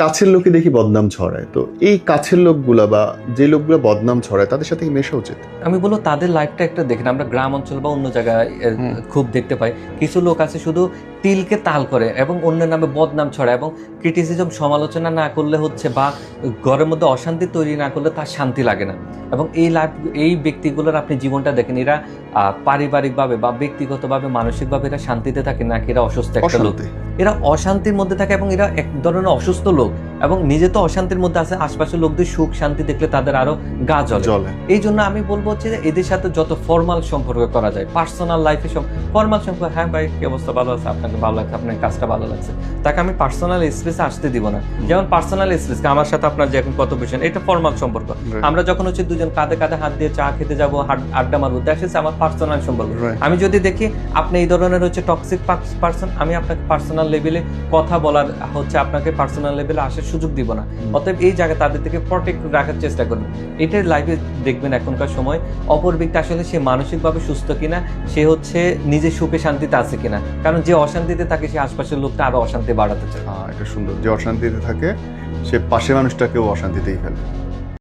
কাছের লোকে দেখি বদনাম ছড়ায়, তো এই কাছের লোকগুলা বা যে লোকগুলো বদনাম ছড়ায় তাদের সাথে কি মেশা উচিত? আমি বলবো তাদের লাইফটা একটা দেখেন, আমরা গ্রাম অঞ্চল বা অন্য জায়গায় খুব দেখতে পাই কিছু লোক আছে শুধু তিলকে তাল করে এবং অন্যের নামে বদনাম ছড়ায় এবং ক্রিটিসিজম সমালোচনা না করলে হচ্ছে বা ঘরের মধ্যে অশান্তি তৈরি না করলে তার শান্তি লাগে না। এবং এই ব্যক্তিগুলোর আপনি জীবনটা দেখেন, এরা পারিবারিকভাবে বা ব্যক্তিগতভাবে মানসিকভাবে এরা শান্তিতে থাকে নাকি এরা অসুস্থ একটা লোক? এরা অশান্তির মধ্যে থাকে এবং এরা এক ধরনের অসুস্থ লোক এবং নিজে তো অশান্তির মধ্যে আছে, আশপাশের লোকদের সুখ শান্তি দেখলে তাদের আরো গা জ্বলে। এই জন্য আমি বলবো হচ্ছে যে এদের সাথে যত ফর্মাল সম্পর্ক করা যায়, পার্সোনাল লাইফে সব ফর্মাল সম্পর্ক, হ্যাঁ ভাই কি অবস্থা, ভালো আছে, আপনাকে ভালো লাগছে, আপনার কাজটা ভালো লাগছে, তাকে আমি পার্সোনাল স্পেসে আসতে দিব না। যেমন পার্সোনাল স্পেস আমার সাথে আপনার যে এখন কত বিষয়, এটা ফর্মাল সম্পর্ক। আমরা যখন হচ্ছে দুজন কাঁধে কাঁধে হাত দিয়ে চা খেতে যাবো, আড্ডা মারবো, দ্যাট ইজ আমার পার্সোনাল সম্পর্ক। আমি যদি দেখি আপনি এই ধরনের হচ্ছে টক্সিক পার্সন, আমি আপনাকে পার্সোনাল লেভেলে কথা বলার হচ্ছে আপনাকে পার্সোনাল লেভেলে আসার সুযোগ দিব না। অতএব এই জায়গায় তাদের থেকে প্রটেক্ট রাখার চেষ্টা করবেন। এটার লাইফে দেখবেন এখনকার সময় অপর ব্যক্তি আসলে সে মানসিকভাবে সুস্থ কিনা, সে হচ্ছে নিজে সুখে শান্তিতে আছে কিনা। কারণ যে অশান্তিতে থাকে সে আশপাশের লোকটা আরো অশান্তি বাড়াতে চায়। এটা সুন্দর, যে অশান্তিতে থাকে সে পাশের মানুষটাকেও অশান্তিতেই ফেলে।